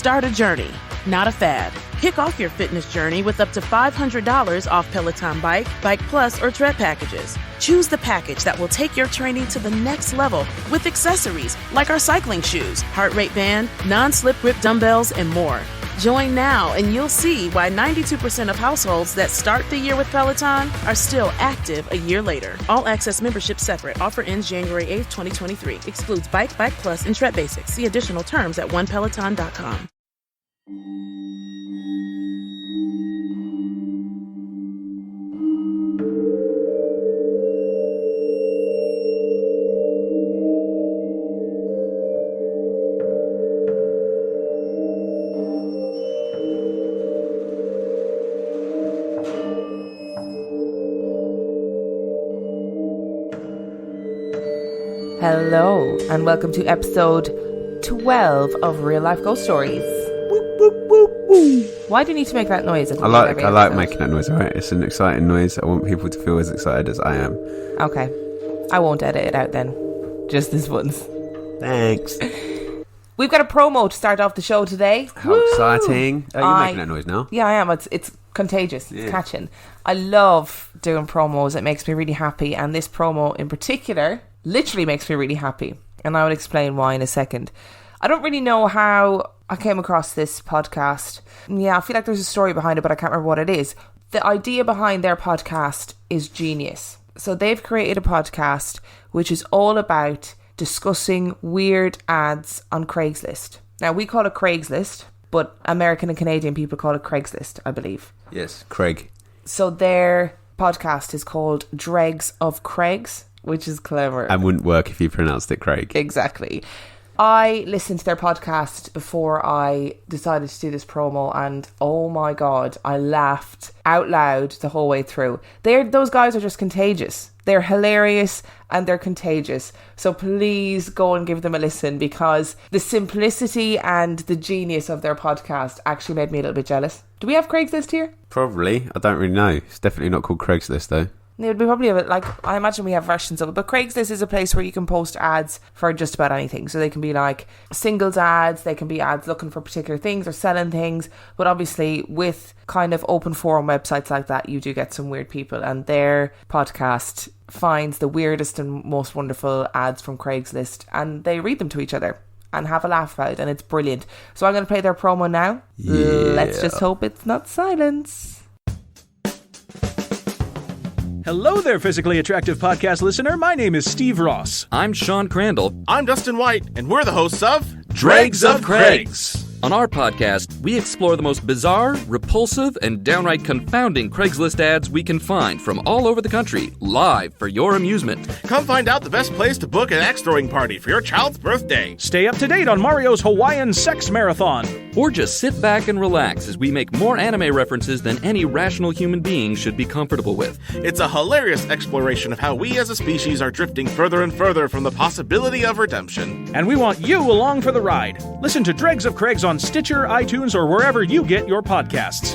Start a journey, not a fad. Kick off your fitness journey with up to $500 off Peloton Bike, Bike Plus, or Tread packages. Choose the package that will take your training to the next level with accessories like our cycling shoes, heart rate band, non-slip grip dumbbells, and more. Join now and you'll see why 92% of households that start the year with Peloton are still active a year later. All access membership separate. Offer ends January 8th, 2023. Excludes Bike, Bike Plus, and Tread Basics. See additional terms at onepeloton.com. Hello, and welcome to episode 12 of Real Life Ghost Stories. Whoop, whoop, whoop, whoop. Why do you need to make that noise? I like making that noise, alright? It's an exciting noise. I want people to feel as excited as I am. Okay. I won't edit it out then. Just this once. Thanks. We've got a promo to start off the show today. How exciting. Oh, you're making that noise now? Yeah, I am. It's contagious. It's catching. I love doing promos. It makes me really happy. And this promo in particular literally makes me really happy. And I will explain why in a second. I don't really know how I came across this podcast. Yeah, I feel like there's a story behind it, but I can't remember what it is. The idea behind their podcast is genius. So they've created a podcast which is all about discussing weird ads on Craigslist. Now, we call it Craigslist, but American and Canadian people call it Craigslist, I believe. Yes, Craig. So their podcast is called Dregs of Craigs, which is clever. And wouldn't work if you pronounced it Craig. Exactly. I listened to their podcast before I decided to do this promo, and oh my god, I laughed out loud the whole way through. Those guys are just contagious. They're hilarious and they're contagious. So please go and give them a listen, because the simplicity and the genius of their podcast actually made me a little bit jealous. Do we have Craigslist here? Probably. I don't really know. It's definitely not called Craigslist though. It would be probably I imagine we have versions of it, but Craigslist is a place where you can post ads for just about anything. So they can be like singles ads, they can be ads looking for particular things or selling things. But obviously with kind of open forum websites like that, you do get some weird people, and their podcast finds the weirdest and most wonderful ads from Craigslist and they read them to each other and have a laugh about it, and it's brilliant. So I'm going to play their promo now. Yeah. Let's just hope it's not silence. Hello there, physically attractive podcast listener. My name is Steve Ross. I'm Sean Crandall. I'm Dustin White, and we're the hosts of Dregs of Craigs. On our podcast, we explore the most bizarre, repulsive, and downright confounding Craigslist ads we can find from all over the country, live for your amusement. Come find out the best place to book an axe-throwing party for your child's birthday. Stay up to date on Mario's Hawaiian Sex Marathon. Or just sit back and relax as we make more anime references than any rational human being should be comfortable with. It's a hilarious exploration of how we as a species are drifting further and further from the possibility of redemption. And we want you along for the ride. Listen to Dregs of Craigs on Stitcher, iTunes, or wherever you get your podcasts.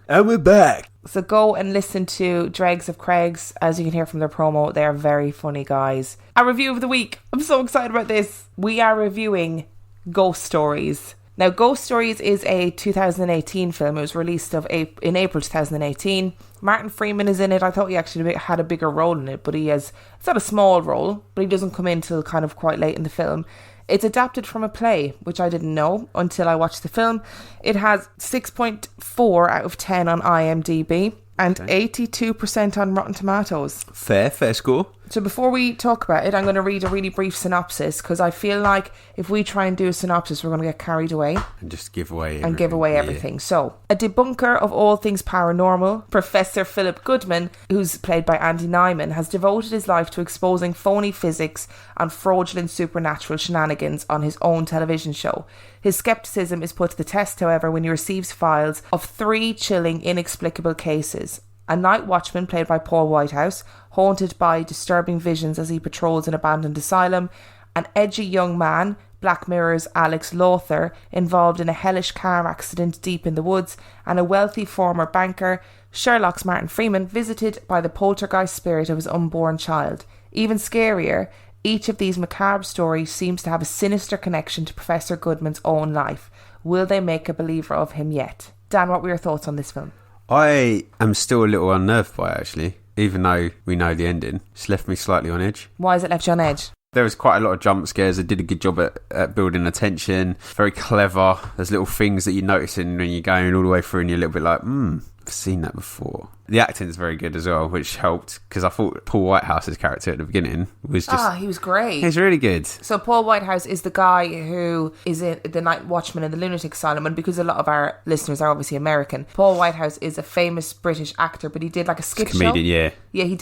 And we're back. So go and listen to Dregs of Craigs. As you can hear from their promo, they are very funny guys. Our review of the week. I'm so excited about this. We are reviewing Ghost Stories. Now, Ghost Stories is a 2018 film. It was released in April 2018. Martin Freeman is in it. I thought he actually had a bigger role in it, but it's not a small role, but he doesn't come in till kind of quite late in the film. It's adapted from a play, which I didn't know until I watched the film. It has 6.4 out of 10 on IMDb and 82% on Rotten Tomatoes. Fair score. So before we talk about it, I'm going to read a really brief synopsis, because I feel like if we try and do a synopsis, we're going to get carried away. And just give away everything. And give away everything. Yeah. So, a debunker of all things paranormal, Professor Philip Goodman, who's played by Andy Nyman, has devoted his life to exposing phony physics and fraudulent supernatural shenanigans on his own television show. His skepticism is put to the test, however, when he receives files of 3 chilling, inexplicable cases. A night watchman, played by Paul Whitehouse, haunted by disturbing visions as he patrols an abandoned asylum. An edgy young man, Black Mirror's Alex Lothar, involved in a hellish car accident deep in the woods. And a wealthy former banker, Sherlock's Martin Freeman, visited by the poltergeist spirit of his unborn child. Even scarier, Each of these macabre stories seems to have a sinister connection to Professor Goodman's own life. Will they make a believer of him yet? Dan, what were your thoughts on this film? I am still a little unnerved by it, actually, even though we know the ending. It's left me slightly on edge. Why has it left you on edge? There was quite a lot of jump scares. They did a good job at building attention. Very clever. There's little things that you're noticing when you're going all the way through and you're a little bit like, I've seen that before. The acting is very good as well, which helped, because I thought Paul Whitehouse's character at the beginning was just... he was great. He's really good. So Paul Whitehouse is the guy who is in the Night Watchman in the Lunatic Asylum, and because a lot of our listeners are obviously American, Paul Whitehouse is a famous British actor, but he did like a sketch show. Comedian, yeah. Yeah, he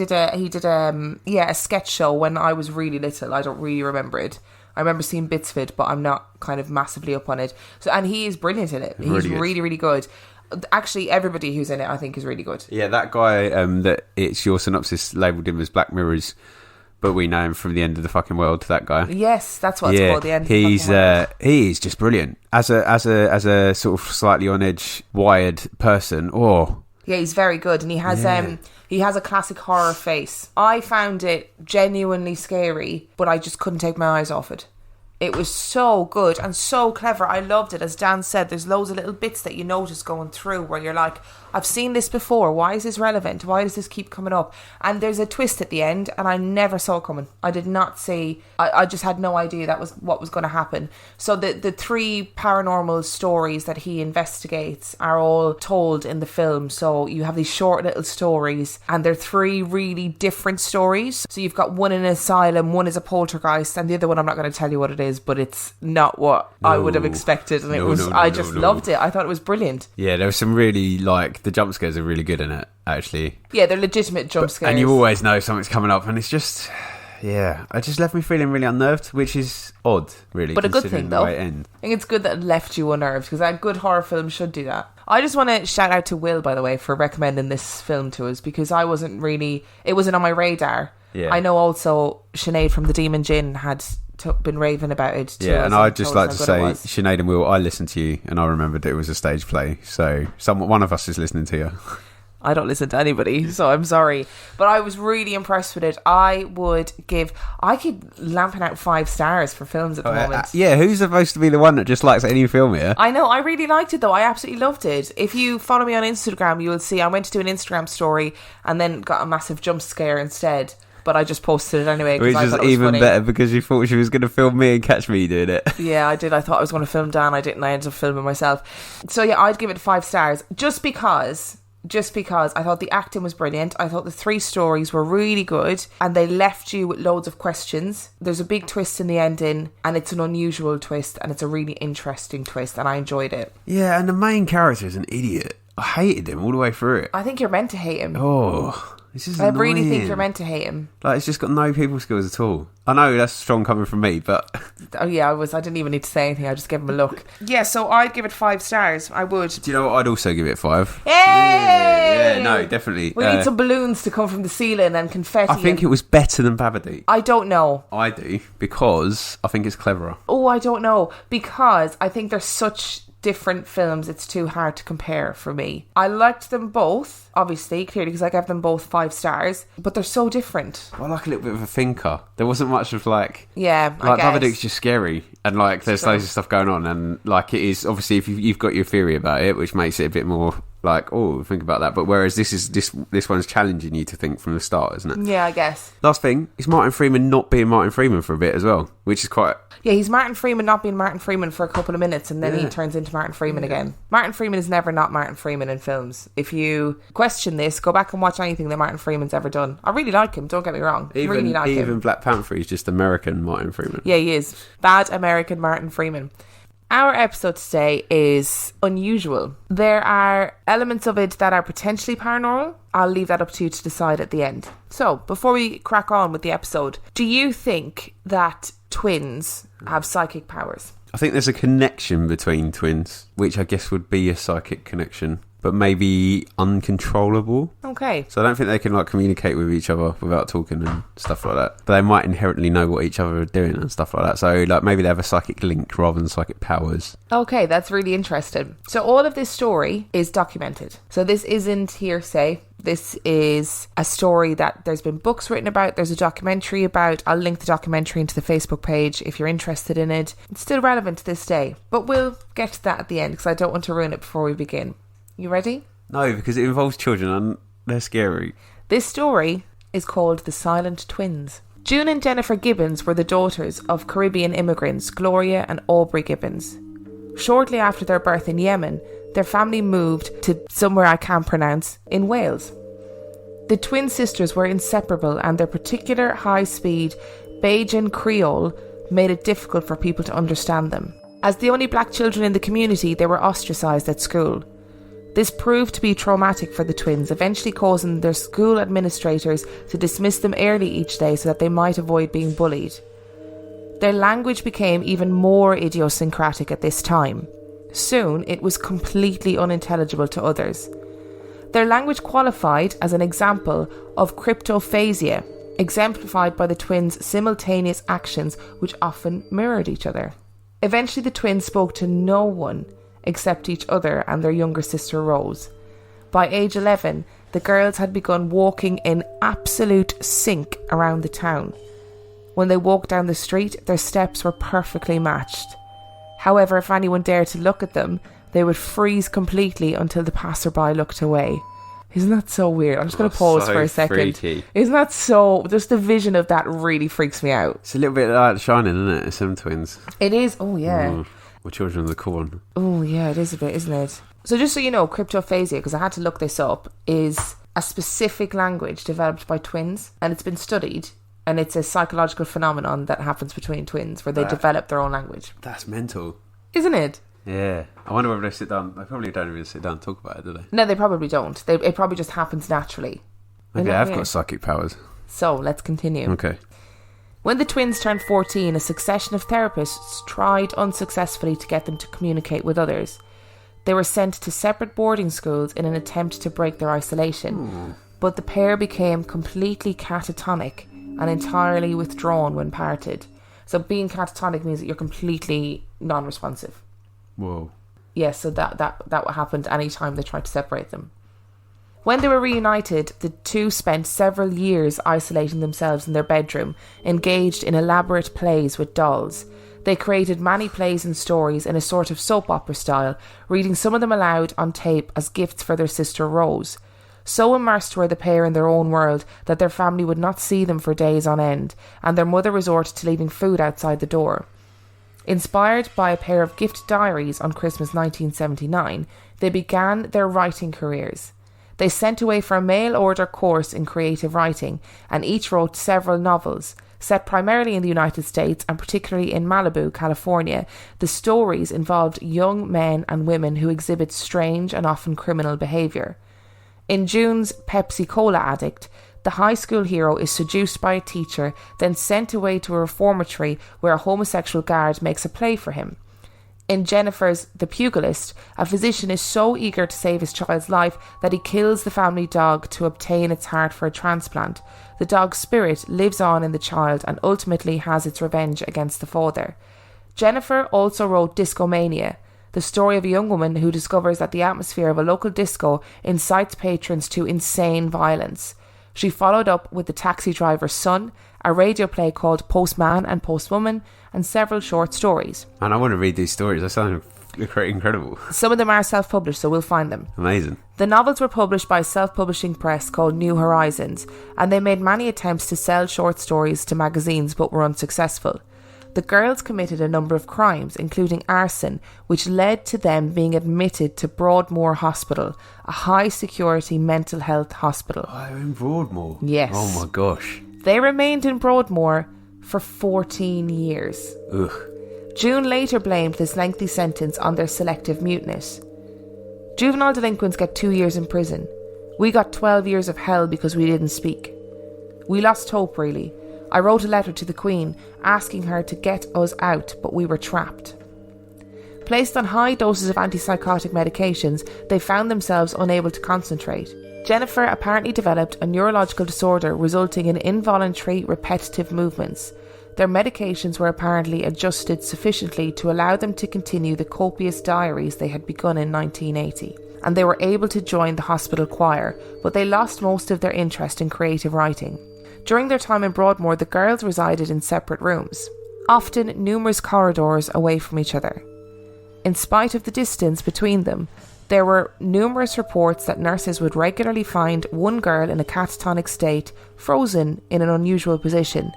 did a sketch show when I was really little. I don't really remember it. I remember seeing bits of it, but I'm not kind of massively up on it. So, and he is brilliant in it. He's really, really good. Actually, everybody who's in it, I think, is really good. Yeah, that guy that it's your synopsis labelled him as Black Mirrors, but we know him from The End of the Fucking World, that guy. Yes, that's what it's called, The End of the Fucking World. He is just brilliant. As a sort of slightly on edge, wired person. Yeah, he's very good, and he has a classic horror face. I found it genuinely scary, but I just couldn't take my eyes off it. It was so good and so clever. I loved it. As Dan said, there's loads of little bits that you notice going through where you're like, I've seen this before. Why is this relevant? Why does this keep coming up? And there's a twist at the end, and I never saw it coming. I did not see... I just had no idea that was what was going to happen. So the three paranormal stories that he investigates are all told in the film. So you have these short little stories, and they're three really different stories. So you've got one in an asylum, one is a poltergeist, and the other one, I'm not going to tell you what it is, but it's not what I would have expected. And I just loved it. I thought it was brilliant. Yeah, there was some really, the jump scares are really good in it, actually. Yeah, they're legitimate jump scares. And you always know something's coming up, and it's just... Yeah, it just left me feeling really unnerved, which is odd, really. But a good thing, though. I think it's good that it left you unnerved, because a good horror film should do that. I just want to shout out to Will, by the way, for recommending this film to us, because I wasn't really... It wasn't on my radar. Yeah. I know also Sinead from The Demon Gin had... been raving about it too. Yeah, and I'd just like to say, Sinead and Will, I listened to you and I remembered it was a stage play, so one of us is listening to you. I don't listen to anybody, so I'm sorry, but I was really impressed with it. I keep lamping out 5 stars for films at the moment. Yeah, who's supposed to be the one that just likes any film here? I know, I really liked it though. I absolutely loved it. If you follow me on Instagram, you will see I went to do an Instagram story and then got a massive jump scare instead. But I just posted it anyway. Which is even better because you thought she was going to film me and catch me doing it. Yeah, I did. I thought I was going to film Dan. I didn't. I ended up filming myself. So yeah, I'd give it 5 stars. Just because I thought the acting was brilliant. I thought the 3 stories were really good and they left you with loads of questions. There's a big twist in the ending and it's an unusual twist and it's a really interesting twist and I enjoyed it. Yeah, and the main character is an idiot. I hated him all the way through it. I think you're meant to hate him. Oh... I really think you're meant to hate him. It's just got no people skills at all. I know that's strong coming from me, but... Oh yeah, I didn't even need to say anything. I just gave him a look. Yeah, so I'd give it 5 stars. I would. Do you know what? I'd also give it 5. Yay! Yeah, no, definitely. We need some balloons to come from the ceiling and confetti. I think it was better than Babadook. I don't know. I do, because I think it's cleverer. Oh, I don't know. Because I think they're such... different films, it's too hard to compare for me. I liked them both, obviously, clearly, because I gave them both 5 stars, but they're so different. Well, I like a little bit of a thinker. There wasn't much of yeah, I guess. Babadook's just scary, and there's loads of stuff going on, and it is obviously if you've got your theory about it, which makes it a bit more think about that. But whereas this one's challenging you to think from the start, isn't it? Yeah, I guess. Last thing is Martin Freeman not being Martin Freeman for a bit as well, which is quite... Yeah, he's Martin Freeman not being Martin Freeman for a couple of minutes and then he turns into Martin Freeman again. Martin Freeman is never not Martin Freeman in films. If you question this, go back and watch anything that Martin Freeman's ever done. I really like him, don't get me wrong. Really like him. Even Black Panther is just American Martin Freeman. Yeah, he is. Bad American Martin Freeman. Our episode today is unusual. There are elements of it that are potentially paranormal. I'll leave that up to you to decide at the end. So, before we crack on with the episode, do you think that twins have psychic powers? I think there's a connection between twins, which I guess would be a psychic connection. but maybe uncontrollable. Okay. So I don't think they can like communicate with each other without talking and stuff like that. But they might inherently know what each other are doing and stuff like that. So like maybe they have a psychic link rather than psychic powers. Okay, that's really interesting. So all of this story is documented. So this isn't hearsay. This is a story that there's been books written about. There's a documentary about. I'll link the documentary into the Facebook page if you're interested in it. It's still relevant to this day. But we'll get to that at the end because I don't want to ruin it before we begin. You ready? No, because it involves children and they're scary. This story is called The Silent Twins. June and Jennifer Gibbons were the daughters of Caribbean immigrants Gloria and Aubrey Gibbons. Shortly after their birth in Yemen, their family moved to somewhere I can't pronounce in Wales. The twin sisters were inseparable, and their particular high-speed Bajan Creole made it difficult for people to understand them. As the only black children in the community, they were ostracised at school. This proved to be traumatic for the twins, eventually causing their school administrators to dismiss them early each day so that they might avoid being bullied. Their language became even more idiosyncratic at this time. Soon, it was completely unintelligible to others. Their language qualified as an example of cryptophasia, exemplified by the twins' simultaneous actions which often mirrored each other. Eventually, the twins spoke to no one except each other and their younger sister Rose. By age 11, the girls had begun walking in absolute sync around the town. When they walked down the street, their steps were perfectly matched. However, if anyone dared to look at them, they would freeze completely until the passerby looked away. Isn't that so weird? I'm just going to pause so for a second. freaky. Isn't that so... Just the vision of that really freaks me out. It's a little bit like Shining, isn't it? Some twins. It is. Oh, yeah. Or Children of the Corn. Oh, yeah, it is a bit, isn't it? So just so you know, cryptophasia, because I had to look this up, is a specific language developed by twins, and it's been studied, and it's a psychological phenomenon that happens between twins where they develop their own language. That's mental. Isn't it? Yeah. I wonder whether they sit down. They probably don't even sit down and talk about it, do they? No, they probably don't. It probably just happens naturally. Maybe I've got psychic powers. So, let's continue. Okay. When the twins turned 14, a succession of therapists tried unsuccessfully to get them to communicate with others. They were sent to separate boarding schools in an attempt to break their isolation, but the pair became completely catatonic and entirely withdrawn when parted. So being catatonic means that you're completely non-responsive. Whoa. Yes, so that happened any time they tried to separate them. When they were reunited, the two spent several years isolating themselves in their bedroom, engaged in elaborate plays with dolls. They created many plays and stories in a sort of soap opera style, reading some of them aloud on tape as gifts for their sister Rose. So immersed were the pair in their own world that their family would not see them for days on end, and their mother resorted to leaving food outside the door. Inspired by a pair of gift diaries on Christmas 1979, they began their writing careers. They sent away for a mail-order course in creative writing, and each wrote several novels. Set primarily in the United States and particularly in Malibu, California, the stories involved young men and women who exhibit strange and often criminal behaviour. In June's Pepsi Cola addict, the high school hero is seduced by a teacher, then sent away to a reformatory where a homosexual guard makes a play for him. In Jennifer's The Pugilist, a physician is so eager to save his child's life that he kills the family dog to obtain its heart for a transplant. The dog's spirit lives on in the child and ultimately has its revenge against the father. Jennifer also wrote Discomania, the story of a young woman who discovers that the atmosphere of a local disco incites patrons to insane violence. She followed up with The Taxi Driver's Son, a radio play called Postman and Postwoman, and several short stories. And I want to read these stories. They sound incredible. Some of them are self-published, so we'll find them. Amazing. The novels were published by a self-publishing press called New Horizons, and they made many attempts to sell short stories to magazines but were unsuccessful. The girls committed a number of crimes, including arson, which led to them being admitted to Broadmoor Hospital, a high-security mental health hospital. Oh, in Broadmoor? Yes. Oh my gosh. They remained in Broadmoor for 14 years. Ugh. June later blamed this lengthy sentence on their selective muteness. Juvenile delinquents get 2 years in prison. We got 12 years of hell because we didn't speak. We lost hope, really. I wrote a letter to the Queen asking her to get us out, but we were trapped. Placed on high doses of antipsychotic medications, they found themselves unable to concentrate. Jennifer apparently developed a neurological disorder resulting in involuntary repetitive movements. Their medications were apparently adjusted sufficiently to allow them to continue the copious diaries they had begun in 1980, and they were able to join the hospital choir, but they lost most of their interest in creative writing. During their time in Broadmoor, the girls resided in separate rooms, often numerous corridors away from each other. In spite of the distance between them, there were numerous reports that nurses would regularly find one girl in a catatonic state, frozen in an unusual position.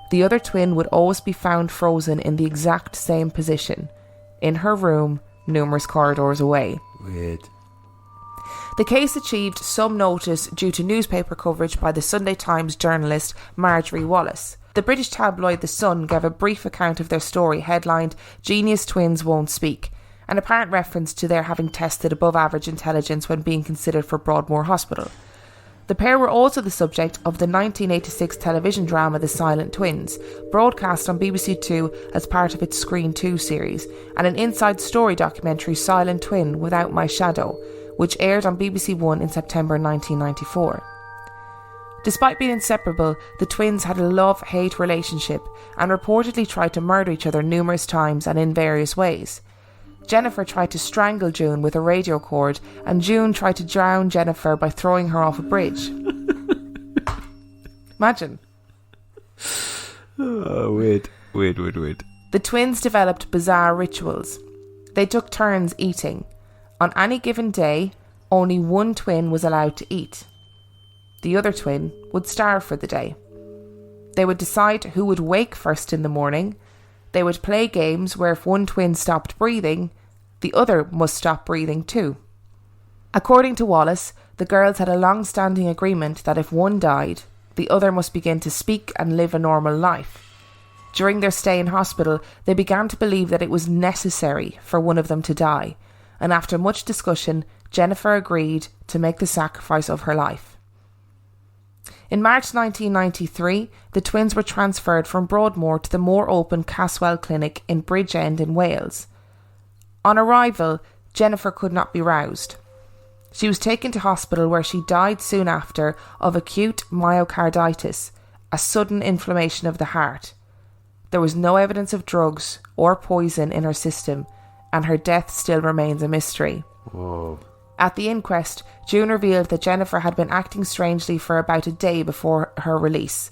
The other twin would always be found frozen in the exact same position, in her room, numerous corridors away. Weird. The case achieved some notice due to newspaper coverage by the Sunday Times journalist Marjorie Wallace. The British tabloid The Sun gave a brief account of their story headlined "Genius Twins Won't Speak," an apparent reference to their having tested above average intelligence when being considered for Broadmoor Hospital. The pair were also the subject of the 1986 television drama The Silent Twins, broadcast on BBC Two as part of its Screen 2 series, and an inside story documentary Silent Twin Without My Shadow, which aired on BBC One in September 1994. Despite being inseparable, the twins had a love-hate relationship and reportedly tried to murder each other numerous times and in various ways. Jennifer tried to strangle June with a radio cord, and June tried to drown Jennifer by throwing her off a bridge. Imagine. Oh, weird. The twins developed bizarre rituals. They took turns eating. On any given day, only one twin was allowed to eat. The other twin would starve for the day. They would decide who would wake first in the morning. They would play games where if one twin stopped breathing, the other must stop breathing too. According to Wallace, the girls had a long-standing agreement that if one died, the other must begin to speak and live a normal life. During their stay in hospital, they began to believe that it was necessary for one of them to die, and after much discussion, Jennifer agreed to make the sacrifice of her life. In March 1993, the twins were transferred from Broadmoor to the more open Caswell Clinic in Bridgend in Wales. On arrival, Jennifer could not be roused. She was taken to hospital where she died soon after of acute myocarditis, a sudden inflammation of the heart. There was no evidence of drugs or poison in her system, and her death still remains a mystery. Whoa. At the inquest, June revealed that Jennifer had been acting strangely for about a day before her release.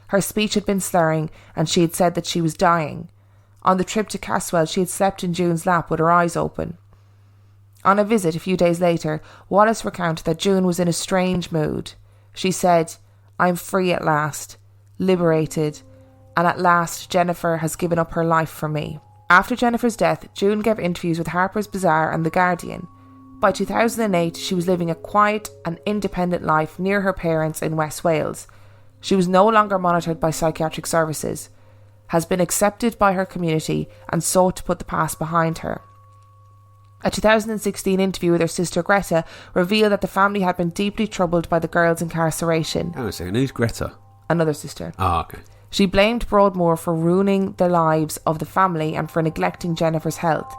Her speech had been slurring, and she had said that she was dying. On the trip to Caswell, she had slept in June's lap with her eyes open. On a visit a few days later, Wallace recounted that June was in a strange mood. She said, "I'm free at last, liberated, and at last Jennifer has given up her life for me." After Jennifer's death, June gave interviews with Harper's Bazaar and The Guardian. By 2008, she was living a quiet and independent life near her parents in West Wales. She was no longer monitored by psychiatric services, has been accepted by her community, and sought to put the past behind her. A 2016 interview with her sister Greta revealed that the family had been deeply troubled by the girls' incarceration. Hang on a second, who's Greta? Another sister. Ah, okay. She blamed Broadmoor for ruining the lives of the family and for neglecting Jennifer's health.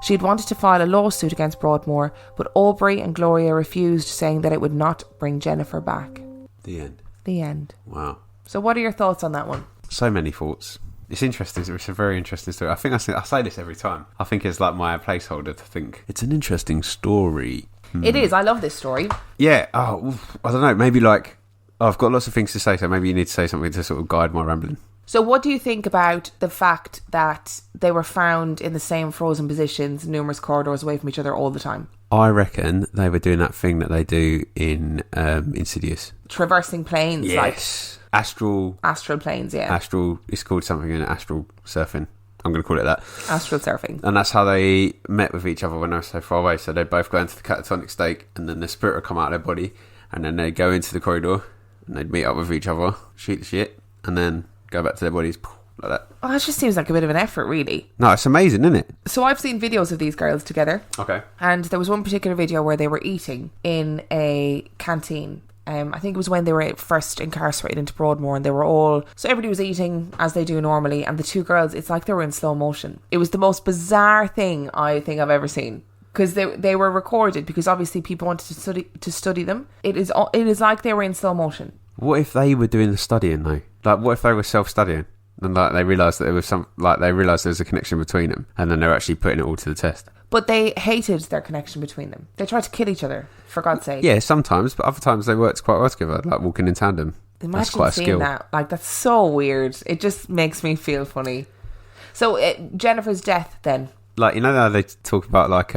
She had wanted to file a lawsuit against Broadmoor, but Aubrey and Gloria refused, saying that it would not bring Jennifer back. The end. The end. Wow. So what are your thoughts on that one? So many thoughts. It's interesting. It's a very interesting story. I think I say this every time. I think it's like my placeholder to think it's an interesting story. It is. I love this story. Yeah. Oh, I don't know. Maybe like I've got lots of things to say, so maybe you need to say something to sort of guide my rambling. So what do you think about the fact that they were found in the same frozen positions, numerous corridors away from each other all the time? I reckon they were doing that thing that they do in Insidious. Traversing planes, yes. like... Astral planes, yeah. Astral, it's called something in astral surfing. I'm going to call it that. Astral surfing. And that's how they met with each other when they were so far away. So they'd both go into the catatonic state, and then the spirit would come out of their body, and then they'd go into the corridor, and they'd meet up with each other, shoot the shit, and then go back to their bodies, like that. Oh, that just seems like a bit of an effort, really. No, it's amazing, isn't it? So I've seen videos of these girls together. Okay. And there was one particular video where they were eating in a canteen I think it was when they were first incarcerated into Broadmoor, and so everybody was eating as they do normally, and the two girls, it's like they were in slow motion. It was the most bizarre thing I think I've ever seen. Because they were recorded, because obviously people wanted to study them. It is like they were in slow motion. What if they were doing the studying though? Like, what if they were self-studying and like they realised that there was there was a connection between them, and then they're actually putting it all to the test? But they hated their connection between them. They tried to kill each other, for God's sake. Yeah, sometimes, but other times they worked quite well together, like walking in tandem. That's quite a seeing skill. that. Like, that's so weird. It just makes me feel funny. So Jennifer's death then. Like, you know how they talk about like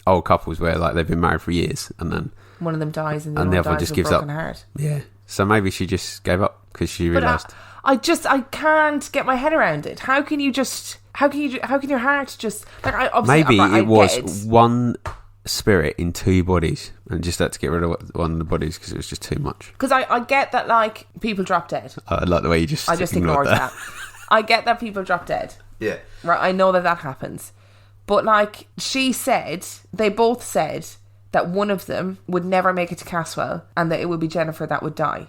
old couples where like they've been married for years and then one of them dies and the other one just gives up. Heart. Yeah. So maybe she just gave up because she realised. I can't get my head around it. How can your heart just like? Maybe it was one spirit in two bodies and just had to get rid of one of the bodies because it was just too much. Because I get that, like, people drop dead. I like the way you just ignored that. I get that people drop dead. Yeah. Right, I know that happens. But, like, they both said that one of them would never make it to Caswell and that it would be Jennifer that would die.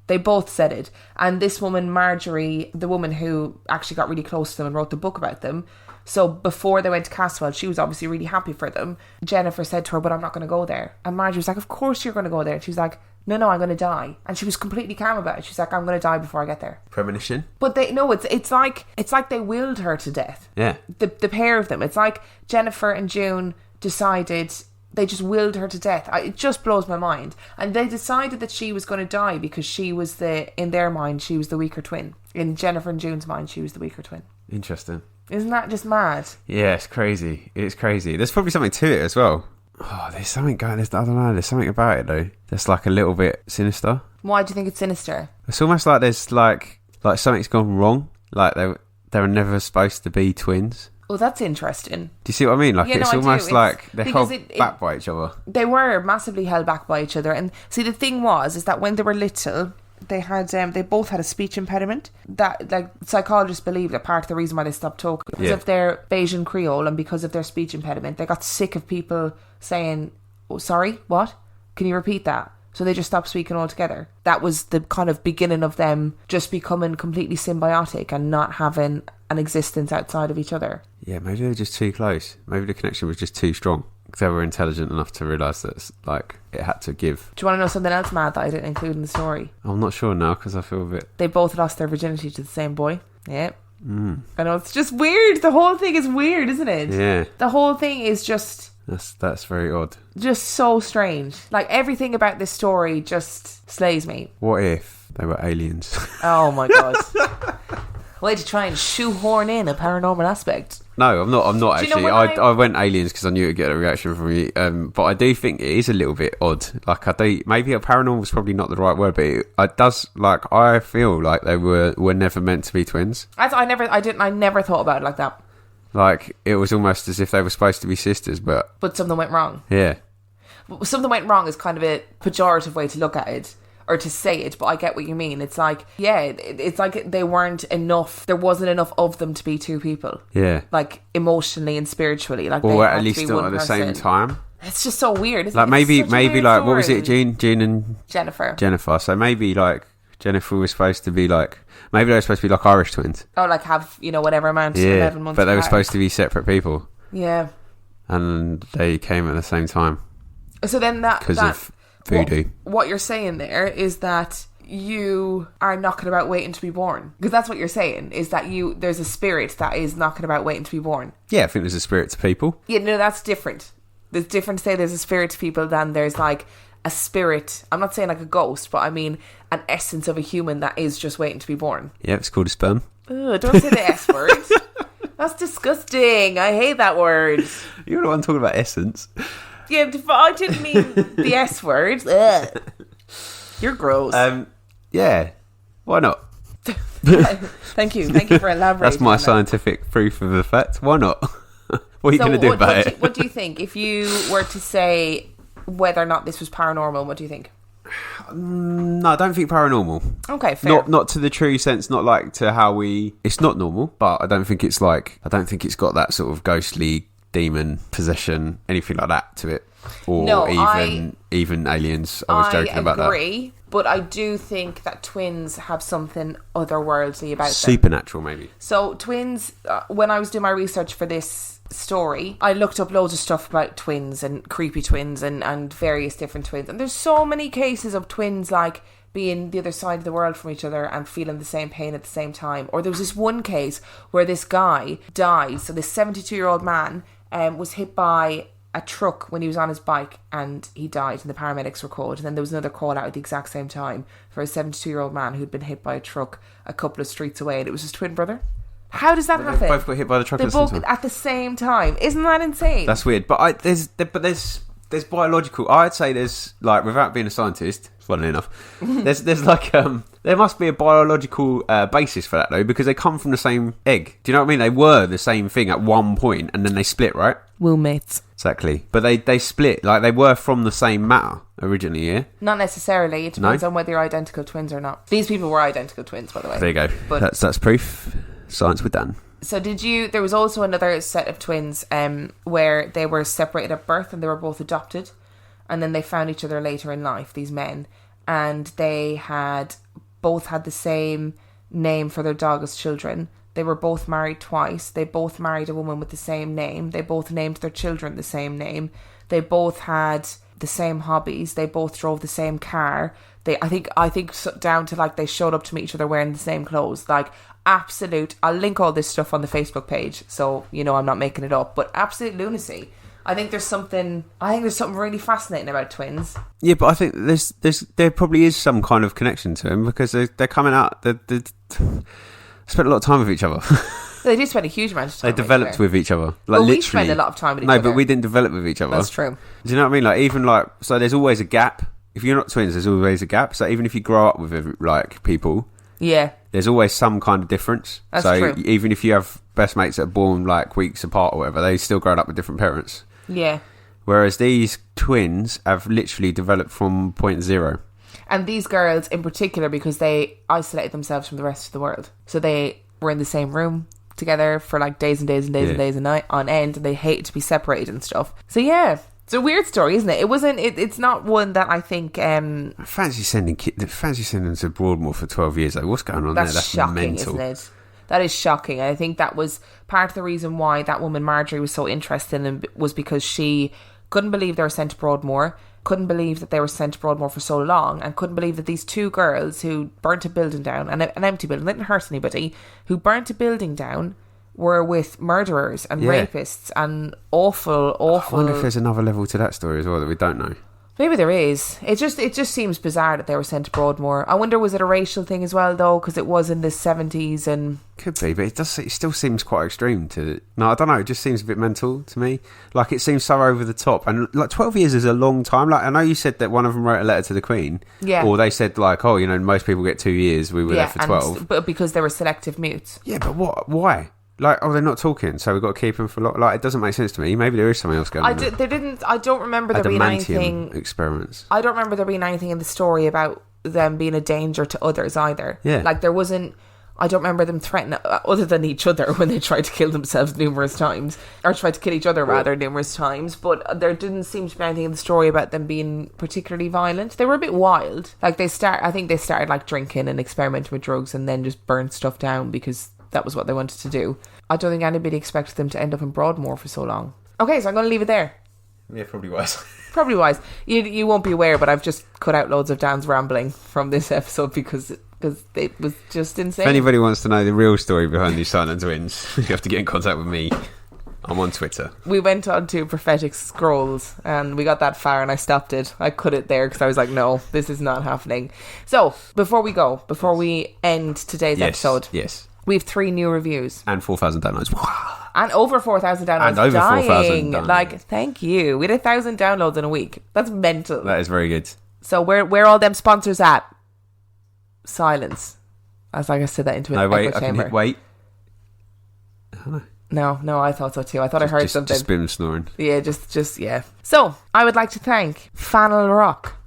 They both said it. And this woman, Marjorie, the woman who actually got really close to them and wrote the book about them, so before they went to Caswell, she was obviously really happy for them. Jennifer said to her, but I'm not going to go there. And Marjorie was like, of course you're going to go there. And she was like, no, I'm going to die. And she was completely calm about it. She's like, I'm going to die before I get there. Premonition? But it's like they willed her to death. Yeah. The pair of them. It's like Jennifer and June decided, they just willed her to death. It just blows my mind. And they decided that she was going to die because she was in their mind, she was the weaker twin. In Jennifer and June's mind, she was the weaker twin. Interesting. Isn't that just mad? Yeah, it's crazy. It's crazy. There's probably something to it as well. Oh, there's something going. I don't know. There's something about it though that's like a little bit sinister. Why do you think it's sinister? It's almost like there's like something's gone wrong. Like they were never supposed to be twins. Oh, that's interesting. Do you see what I mean? Like, yeah, it's almost like they're held back by each other. They were massively held back by each other. And see, the thing is that when they were little, they both had a speech impediment that, like, psychologists believe that part of the reason why they stopped talking because of their Bayesian Creole and because of their speech impediment. They got sick of people saying, oh, sorry, what? Can you repeat that? So they just stopped speaking altogether. That was the kind of beginning of them just becoming completely symbiotic and not having an existence outside of each other. Yeah, maybe they were just too close. Maybe the connection was just too strong. They were intelligent enough to realise that, like, it had to give. Do you want to know something else mad that I didn't include in the story? I'm not sure now because I feel a bit... They both lost their virginity to the same boy. Yeah. I know, it's just weird. The whole thing is weird, isn't it? Yeah. The whole thing is just... That's very odd. Just so strange. Like, everything about this story just slays me. What if they were aliens? Oh my God. Way to try and shoehorn in a paranormal aspect. No, I'm not actually. I went aliens because I knew it would get a reaction from you. But I do think it is a little bit odd. Like, maybe a paranormal is probably not the right word, but I feel like they were never meant to be twins. I never thought about it like that. Like, it was almost as if they were supposed to be sisters, but something went wrong. Yeah. Something went wrong is kind of a pejorative way to look at it. Or to say it, but I get what you mean. It's like, yeah, it's like they weren't enough. There wasn't enough of them to be two people. Yeah. Like, emotionally and spiritually. Like, or at least not at the same time. It's just so weird, isn't like, it? Maybe like, story. what was it, Jean and... Jennifer. So maybe, like, Jennifer was supposed to be, like... Maybe they were supposed to be, like, Irish twins. Oh, like, have, whatever amount, 11 months but they were apart. supposed to be separate people. Yeah. And they came at the same time. So then because of voodoo. What you're saying there is that you are knocking about waiting to be born, because that's what you're saying, is that there's a spirit that is knocking about waiting to be born. Yeah, I think there's a spirit to people. Yeah, no, that's different. There's different to say there's a spirit to people than there's like a spirit. I'm not saying like a ghost, but I mean an essence of a human that is just waiting to be born. Yeah, it's called a sperm. Ugh, don't say the S word. That's disgusting. I hate that word. You're the one talking about essence. Yeah, I didn't mean the S word. Ugh. You're gross. Yeah. Why not? Thank you for elaborating. That's my scientific proof of the fact. Why not? What are you going to do about it? What do you think? If you were to say whether or not this was paranormal, what do you think? No, I don't think paranormal. Okay, fair. Not to the true sense, not like to how it's not normal, but I don't think it's got that sort of ghostly demon possession, anything like that to it, or No, even aliens. I was joking about that. I agree, but I do think that twins have something otherworldly about them. Supernatural, maybe. So twins, when I was doing my research for this story, I looked up loads of stuff about twins and creepy twins and various different twins. And there's so many cases of twins like being the other side of the world from each other and feeling the same pain at the same time. Or there was this one case where this guy died. So this 72-year-old man was hit by a truck when he was on his bike and he died, and the paramedics were called. And then there was another call out at the exact same time for a 72-year-old man who'd been hit by a truck a couple of streets away, and it was his twin brother. How does that happen? They both got hit by the truck at the same time. Isn't that insane? That's weird. But there's biological. I'd say there's, like, without being a scientist, funnily enough, there's like there must be a biological basis for that though, because they come from the same egg. Do you know what I mean? They were the same thing at one point, and then they split, right? Womb mates. Exactly. But they split, like they were from the same matter originally, yeah? Not necessarily. It depends on whether you're identical twins or not. These people were identical twins, by the way. There you go. But that's proof. Science with Dan. So there was also another set of twins where they were separated at birth and they were both adopted, and then they found each other later in life, these men, and they had both had the same name for their dog as children. They were both married twice. They both married a woman with the same name. They both named their children the same name. They both had the same hobbies. They both drove the same car. I think down to like they showed up to meet each other wearing the same clothes. Like absolute. I'll link all this stuff on the Facebook page, so you know I'm not making it up. But absolute lunacy. I think there's something really fascinating about twins. Yeah, but I think there probably is some kind of connection to them, because they're coming out. They spent a lot of time with each other. They did spend a huge amount of time. They developed with each other. Like, well, literally. We spend a lot of time with each other. No, but we didn't develop with each other. That's true. Do you know what I mean? Like, even like, so there's always a gap. If you're not twins, there's always a gap. So even if you grow up with like people, yeah, there's always some kind of difference. That's so true. Even if you have best mates that are born like weeks apart or whatever, they still grow up with different parents. Yeah. Whereas these twins have literally developed from point zero. And these girls in particular, because they isolated themselves from the rest of the world. So they were in the same room together for like days and days and days and days and night on end, and they hated to be separated and stuff. So yeah, it's a weird story, isn't it? It's not one that I think I fancy sending them to Broadmoor for 12 years though. What's going on there? That's shocking, mental. isn't it? That is shocking. I think that was part of the reason why that woman Marjorie was so interested in them, was because she couldn't believe they were sent to Broadmoor, couldn't believe that they were sent to Broadmoor for so long, and couldn't believe that these two girls who burnt a building down, an empty building, didn't hurt anybody, who burnt a building down, were with murderers and rapists and awful. I wonder if there's another level to that story as well that we don't know. Maybe there is. It just seems bizarre that they were sent to Broadmoor. I wonder, was it a racial thing as well, though? Because it was in the 70s and... Could be, but it still seems quite extreme to... No, I don't know. It just seems a bit mental to me. Like, it seems so over the top. And, like, 12 years is a long time. Like, I know you said that one of them wrote a letter to the Queen. Yeah. Or they said, like, oh, you know, most people get 2 years. We were there for 12. But because they were selective mutes. Yeah, but what? Why? Like, oh, they're not talking, so we've got to keep them for long. Like, it doesn't make sense to me. Maybe there is something else going on. I don't remember there being anything... experiments. I don't remember there being anything in the story about them being a danger to others either. Yeah. Like, there wasn't... I don't remember them threatening other than each other when they tried to kill themselves numerous times. Or tried to kill each other, rather, numerous times. But there didn't seem to be anything in the story about them being particularly violent. They were a bit wild. Like, I think they started, like, drinking and experimenting with drugs and then just burned stuff down because that was what they wanted to do. I don't think anybody expected them to end up in Broadmoor for so long. Okay, so I'm going to leave it there. Yeah, probably wise. Probably wise. You won't be aware, but I've just cut out loads of Dan's rambling from this episode because it was just insane. If anybody wants to know the real story behind these silent twins, you have to get in contact with me. I'm on Twitter. We went on to Prophetic Scrolls and we got that far and I stopped it. I cut it there because I was like, no, this is not happening. So, before we end today's episode... Yes. We have 3 new reviews. And 4,000 downloads. And over 4,000 downloads. And over 4,000 downloads. Like, thank you. We had 1,000 downloads in a week. That's mental. That is very good. So where all them sponsors at? Silence. I was like, I said that into an echo chamber. Wait. No, I thought so too. I thought I heard something. Just been snoring. Yeah, just. So, I would like to thank Fannel Rock.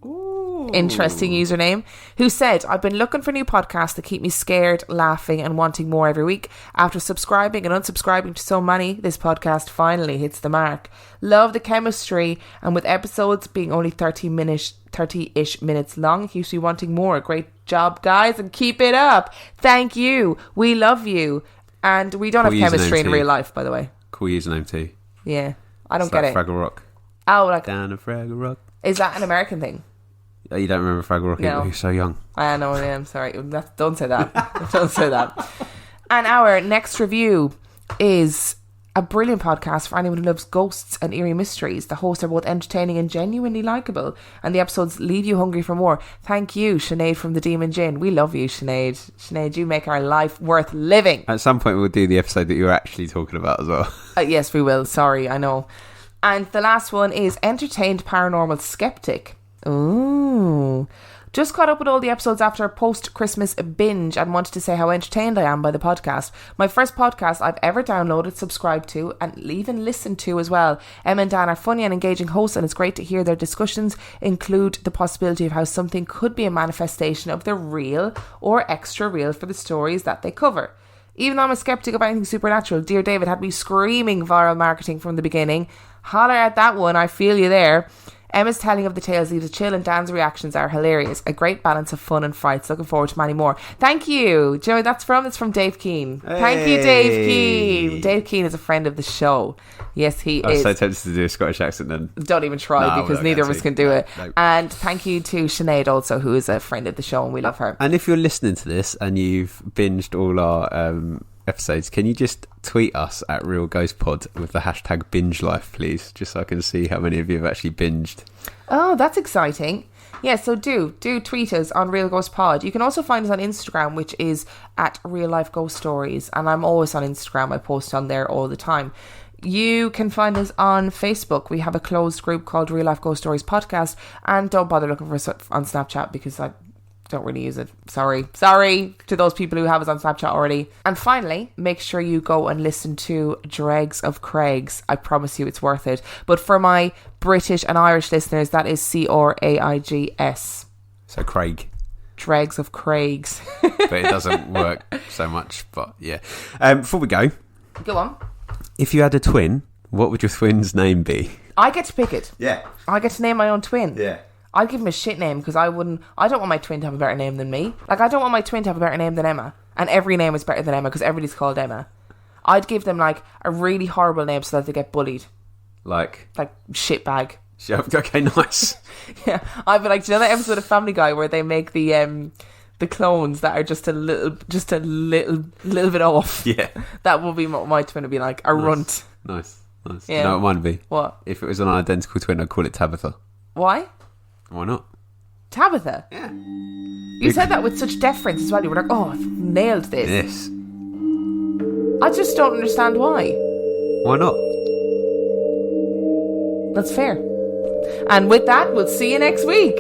Ooh. interesting username, who said, I've been looking for new podcasts that keep me scared, laughing and wanting more every week. After subscribing and unsubscribing to so many, this podcast finally hits the mark. Love the chemistry, and with episodes being only 30-ish minutes long, keeps me wanting more. Great job, guys, and keep it up. Thank you. We love you. And we don't have chemistry in real life, by the way. Cool username too. Yeah. I don't get it. Fraggle Rock. Oh, like... Down a Fraggle Rock. Is that an American thing? Oh, you don't remember Fraggle Rock? No. You're so young. I know I am, sorry. Don't say that. Don't say that. And our next review is a brilliant podcast for anyone who loves ghosts and eerie mysteries. The hosts are both entertaining and genuinely likeable, and the episodes leave you hungry for more. Thank you, Sinead from the Demon Gin. We love you, Sinead. Sinead, you make our life worth living. At some point we'll do the episode that you're actually talking about as well. Yes, we will. Sorry, I know. And the last one is Entertained Paranormal Skeptic. Ooh. Just caught up with all the episodes after a post-Christmas binge and wanted to say how entertained I am by the podcast. My first podcast I've ever downloaded, subscribed to, and even listened to as well. Emma and Dan are funny and engaging hosts, and it's great to hear their discussions include the possibility of how something could be a manifestation of the real or extra real for the stories that they cover. Even though I'm a skeptic of anything supernatural, Dear David had me screaming viral marketing from the beginning. Holler at that one, I feel you there. Emma's telling of the tales leaves a chill, and Dan's reactions are hilarious. A great balance of fun and frights. Looking forward to many more. Thank you. Do you know where that's from? It's from Dave Keane. Hey. Thank you, Dave Keane. Dave Keane is a friend of the show. Yes, he is. I was so tempted to do a Scottish accent then. Don't even try, because neither of us can do it. No. And thank you to Sinead also, who is a friend of the show, and we love her. And if you're listening to this and you've binged all our episodes, can you just tweet us at Real Ghost Pod with the hashtag BingeLife, please, just so I can see how many of you have actually binged. Oh, that's exciting. Yeah, so do tweet us on Real Ghost Pod. You can also find us on Instagram, which is at Real Life Ghost Stories, and I'm always on Instagram. I post on there all the time. You can find us on Facebook. We have a closed group called Real Life Ghost Stories Podcast, and don't bother looking for us on Snapchat because I don't really use it. Sorry to those people who have us on Snapchat already. And finally, make sure you go and listen to Dregs of Craigs. I promise you it's worth it. But for my British and Irish listeners, that is Craigs. So Craig. Dregs of Craigs. But it doesn't work so much. But yeah. Before we go on. If you had a twin, what would your twin's name be? I get to pick it. Yeah. I get to name my own twin. Yeah. I'd give him a shit name because I don't want my twin to have a better name than me. Like, I don't want my twin to have a better name than Emma. And every name is better than Emma because everybody's called Emma. I'd give them, like, a really horrible name so that they get bullied. Like shitbag. Okay, nice. Yeah. I'd be like, do you know that episode of Family Guy where they make the clones that are just a little bit off? Yeah. That would be what my twin would be like. A runt. Nice. Yeah. You know what mine would be? What? If it was an identical twin, I'd call it Tabitha. Why? Why not? Tabitha? Yeah. You said that with such deference as well. You were like, oh, I've nailed this. Yes. I just don't understand why. Why not? That's fair. And with that, we'll see you next week.